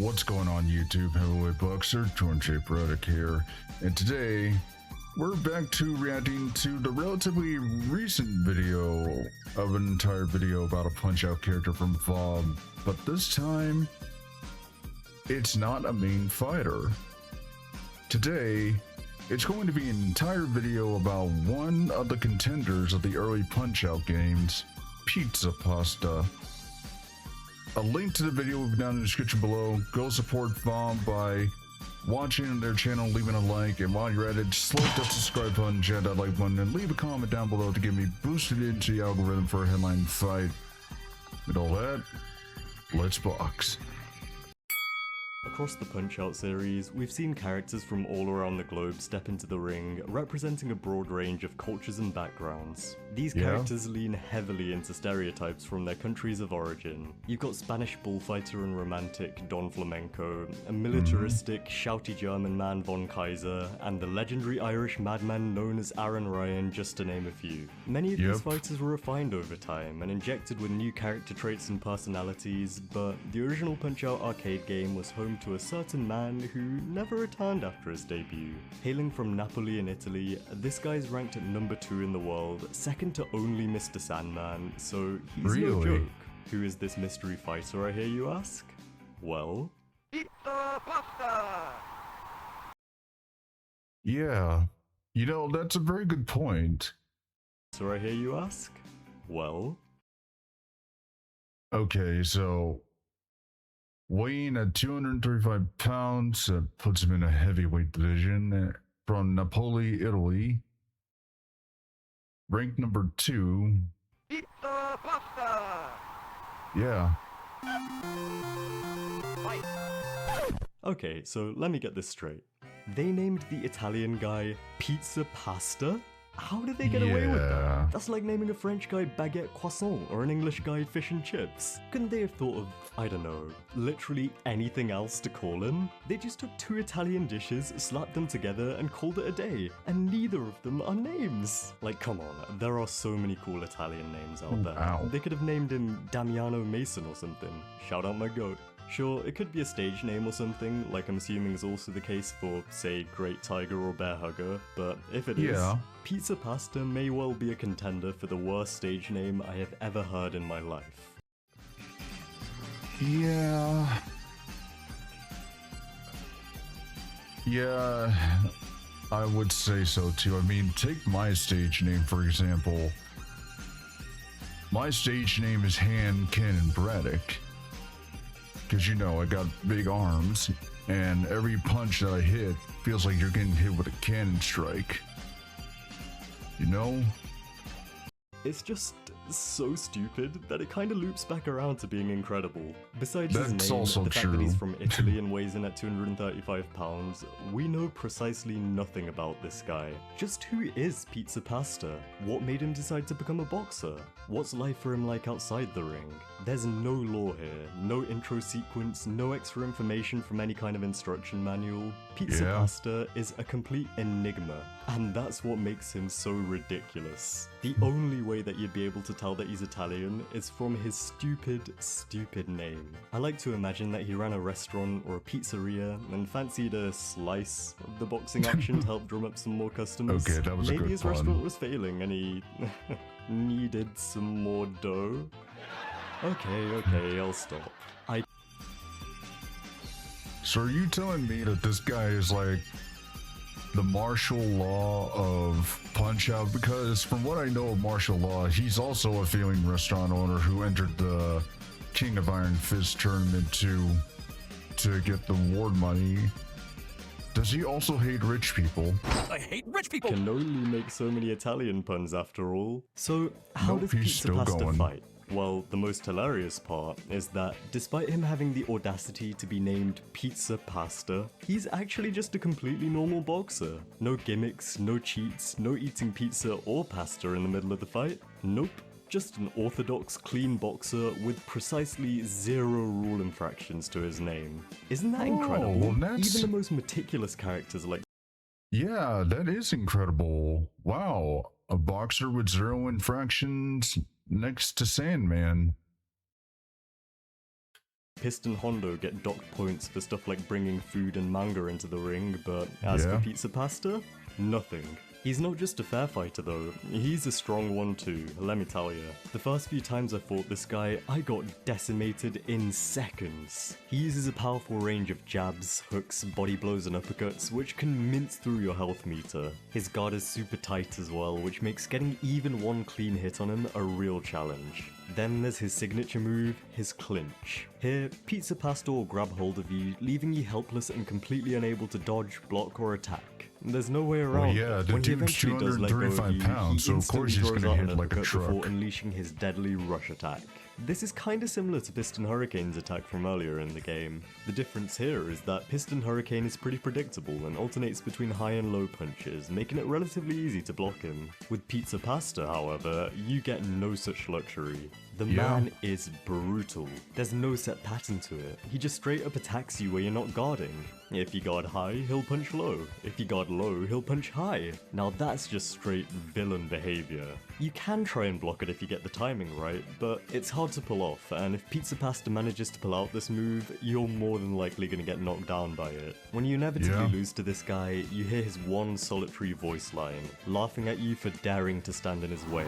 What's going on YouTube, heavyweight boxer, TJ.Braddock here, and today we're back to reacting to the relatively recent video of an entire video about a Punch-Out character from Fobb, but this time it's not a main fighter. Today it's going to be an entire video about one of the contenders of the early Punch-Out games, Pizza Pasta. A link to the video will be down in the description below. Go support Fobb by watching their channel, leaving a like, and while you're at it, just select that subscribe button, chat that like button, and leave a comment down below to get me boosted into the algorithm for a headline fight. With all that, let's box. Across the Punch-Out series, we've seen characters from all around the globe step into the ring, representing a broad range of cultures and backgrounds. These characters lean heavily into stereotypes from their countries of origin. You've got Spanish bullfighter and romantic Don Flamenco, a militaristic, shouty German man Von Kaiser, and the legendary Irish madman known as Aaron Ryan, just to name a few. Many of these fighters were refined over time and injected with new character traits and personalities, but the original Punch-Out arcade game was home to a certain man who never returned after his debut. Hailing from Napoli in Italy, this guy's ranked at number 2 in the world, second to only Mr. Sandman, so he's no joke. Who is this mystery fighter, I hear you ask? Well... Pizza Pasta! Yeah, you know, that's a very good point. So I hear you ask? Well... Okay, so weighing at 235 pounds, that puts him in a heavyweight division, from Napoli, Italy. Ranked number 2. Pizza Pasta! Yeah. Okay, so let me get this straight. They named the Italian guy Pizza Pasta? How did they get away with that? That's like naming a French guy Baguette Croissant or an English guy Fish and Chips. Couldn't they have thought of, I don't know, literally anything else to call him? They just took 2 Italian dishes, slapped them together, and called it a day. And neither of them are names. Like, come on, there are so many cool Italian names out there. Wow. They could have named him Damiano Mason or something. Shout out my goat. Sure, it could be a stage name or something, like I'm assuming is also the case for, say, Great Tiger or Bear Hugger, but if it is, Pizza Pasta may well be a contender for the worst stage name I have ever heard in my life. Yeah, I would say so too. I mean, take my stage name for example. My stage name is Han Cannon Braddock. Because, you know, I got big arms, and every punch that I hit feels like you're getting hit with a cannon strike. You know? It's just so stupid that it kind of loops back around to being incredible. Besides his name, also the fact that he's from Italy and weighs in at 235 pounds, we know precisely nothing about this guy. Just who is Pizza Pasta? What made him decide to become a boxer? What's life for him like outside the ring? There's no lore here, no intro sequence, no extra information from any kind of instruction manual. Pizza Pasta is a complete enigma, and that's what makes him so ridiculous. The only way that you'd be able to tell that he's Italian is from his stupid name. I like to imagine that he ran a restaurant or a pizzeria and fancied a slice of the boxing action to help drum up some more customers. Okay, that was a good Maybe his pun. restaurant was failing and he needed some more dough. Okay, I'll stop. So are you telling me that this guy is like the martial law of Punch-Out? Because from what I know of martial law, he's also a failing restaurant owner who entered the King of Iron Fist tournament to get the award money. Does he also hate rich people? I hate rich people! Can only make so many Italian puns after all. So how does Pizza Pasta fight? Well, the most hilarious part is that despite him having the audacity to be named Pizza Pasta, he's actually just a completely normal boxer. No gimmicks, no cheats, no eating pizza or pasta in the middle of the fight. Nope. Just an orthodox, clean boxer with precisely 0 rule infractions to his name. Isn't that incredible? Well, Even the most meticulous characters like... Yeah, that is incredible. Wow, a boxer with 0 infractions next to Sandman. Piston Hondo get docked points for stuff like bringing food and manga into the ring, but as for Pizza Pasta, nothing. He's not just a fair fighter though, he's a strong one too, let me tell ya. The first few times I fought this guy, I got decimated in seconds. He uses a powerful range of jabs, hooks, body blows and uppercuts, which can mince through your health meter. His guard is super tight as well, which makes getting even one clean hit on him a real challenge. Then there's his signature move, his clinch. Here, Pizza Pasta will grab hold of you, leaving you helpless and completely unable to dodge, block or attack. There's no way around. Well, yeah, the dude's 235 pounds, so of course he's gonna hit like a truck. Before unleashing his deadly rush attack. This is kinda similar to Piston Hurricane's attack from earlier in the game. The difference here is that Piston Hurricane is pretty predictable and alternates between high and low punches, making it relatively easy to block him. With Pizza Pasta, however, you get no such luxury. The man is brutal. There's no set pattern to it. He just straight up attacks you where you're not guarding. If you guard high, he'll punch low. If you guard low, he'll punch high. Now that's just straight villain behavior. You can try and block it if you get the timing right, but it's hard to pull off, and if Pizza Pasta manages to pull out this move, you're more than likely gonna get knocked down by it. When you inevitably lose to this guy, you hear his one solitary voice line, laughing at you for daring to stand in his way.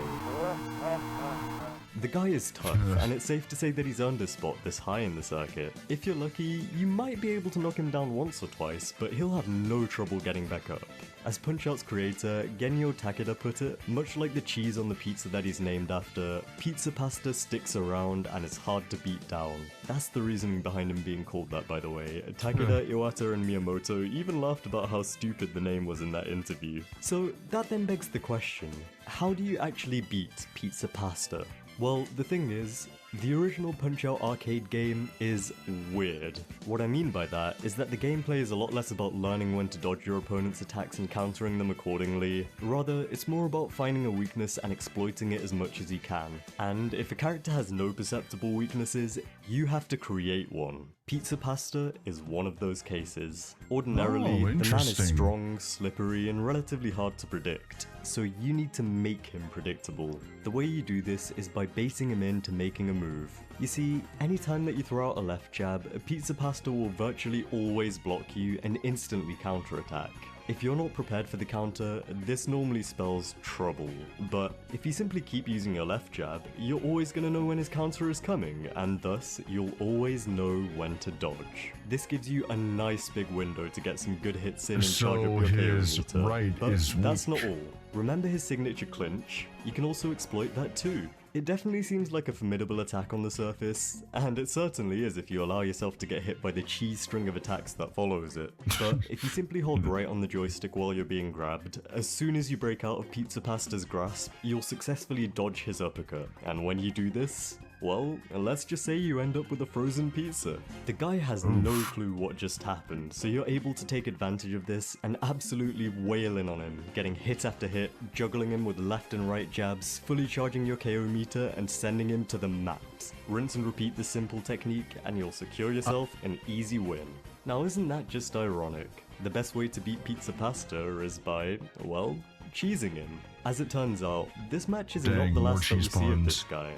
The guy is tough, and it's safe to say that he's earned a spot this high in the circuit. If you're lucky, you might be able to knock him down once or twice, but he'll have no trouble getting back up. As Punch-Out's creator, Genyo Takeda put it, much like the cheese on the pizza that he's named after, Pizza Pasta sticks around and is hard to beat down. That's the reasoning behind him being called that, by the way. Takeda, Iwata and Miyamoto even laughed about how stupid the name was in that interview. So that then begs the question, how do you actually beat Pizza Pasta? Well, the thing is, the original Punch-Out arcade game is weird. What I mean by that is that the gameplay is a lot less about learning when to dodge your opponent's attacks and countering them accordingly. Rather, it's more about finding a weakness and exploiting it as much as you can. And if a character has no perceptible weaknesses, you have to create one. Pizza Pasta is one of those cases. Ordinarily, the man is strong, slippery, and relatively hard to predict, so you need to make him predictable. The way you do this is by baiting him into making a move. You see, anytime that you throw out a left jab, Pizza Pasta will virtually always block you and instantly counterattack. If you're not prepared for the counter, this normally spells trouble, but if you simply keep using your left jab, you're always going to know when his counter is coming, and thus, you'll always know when to dodge. This gives you a nice big window to get some good hits in and charge up your KO meter, but that's not all. Remember his signature clinch? You can also exploit that too. It definitely seems like a formidable attack on the surface, and it certainly is if you allow yourself to get hit by the cheese string of attacks that follows it. But if you simply hold right on the joystick while you're being grabbed, as soon as you break out of Pizza Pasta's grasp, you'll successfully dodge his uppercut, and when you do this, well, let's just say you end up with a frozen pizza. The guy has no clue what just happened, so you're able to take advantage of this and absolutely wail in on him, getting hit after hit, juggling him with left and right jabs, fully charging your KO meter and sending him to the mat. Rinse and repeat this simple technique and you'll secure yourself an easy win. Now isn't that just ironic? The best way to beat Pizza Pasta is by, well, cheesing him. As it turns out, this match is not the last that we see of this guy.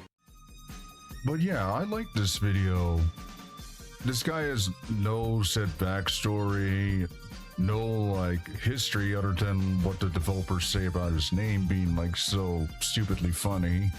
But yeah, I like this video. This guy has no set backstory, no like history other than what the developers say about his name being like so stupidly funny.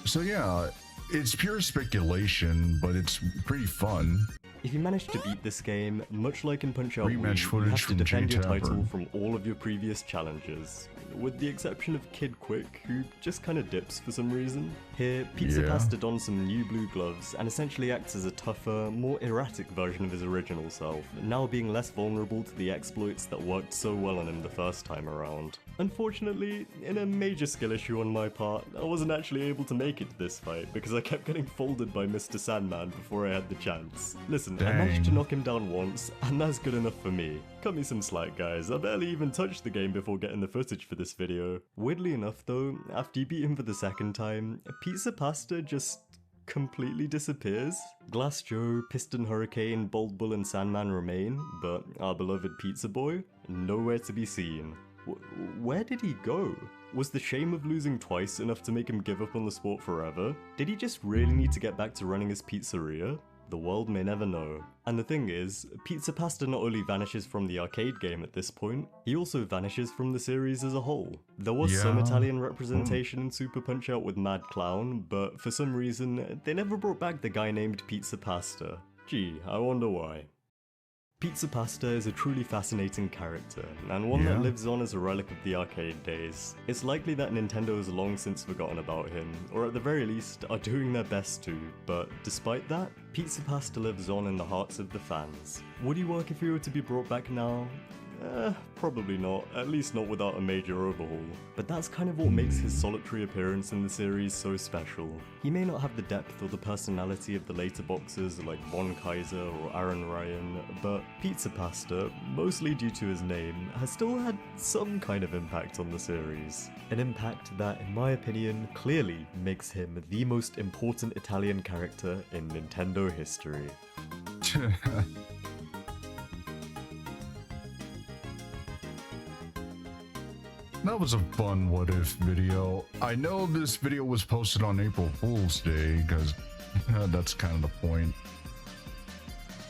So yeah, it's pure speculation, but it's pretty fun. If you manage to beat this game, much like in Punch-Out, you have to defend your title from all of your previous challenges, with the exception of Kid Quick, who just kinda dips for some reason. Here, Pizza Pasta dons some new blue gloves and essentially acts as a tougher, more erratic version of his original self, now being less vulnerable to the exploits that worked so well on him the first time around. Unfortunately, in a major skill issue on my part, I wasn't actually able to make it to this fight because I kept getting folded by Mr. Sandman before I had the chance. Listen, I managed to knock him down once, and that's good enough for me. Cut me some slack, guys. I barely even touched the game before getting the footage for this video. Weirdly enough though, after you beat him for the second time, Pizza Pasta just completely disappears. Glass Joe, Piston Hurricane, Bold Bull and Sandman remain, but our beloved Pizza Boy, nowhere to be seen. Where did he go? Was the shame of losing twice enough to make him give up on the sport forever? Did he just really need to get back to running his pizzeria? The world may never know. And the thing is, Pizza Pasta not only vanishes from the arcade game at this point, he also vanishes from the series as a whole. There was some Italian representation in Super Punch-Out with Mad Clown, but for some reason, they never brought back the guy named Pizza Pasta. Gee, I wonder why. Pizza Pasta is a truly fascinating character, and one that lives on as a relic of the arcade days. It's likely that Nintendo has long since forgotten about him, or at the very least, are doing their best to, but despite that, Pizza Pasta lives on in the hearts of the fans. Would he work if he were to be brought back now? Probably not, at least not without a major overhaul. But that's kind of what makes his solitary appearance in the series so special. He may not have the depth or the personality of the later boxers like Von Kaiser or Aaron Ryan, but Pizza Pasta, mostly due to his name, has still had some kind of impact on the series. An impact that, in my opinion, clearly makes him the most important Italian character in Nintendo history. That was a fun what if video. I know this video was posted on April Fool's Day, because that's kind of the point.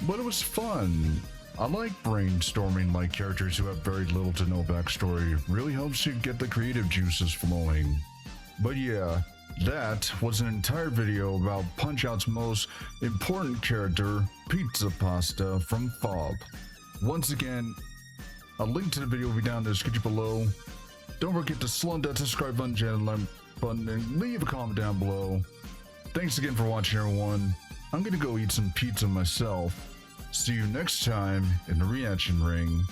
But it was fun. I like brainstorming like characters who have very little to no backstory. It really helps you get the creative juices flowing. But yeah, that was an entire video about Punch-Out's most important character, Pizza Pasta from Fobb. Once again, a link to the video will be down in the description below. Don't forget to slum that subscribe button, channel like button, and leave a comment down below. Thanks again for watching, everyone. I'm gonna go eat some pizza myself. See you next time in the reaction ring.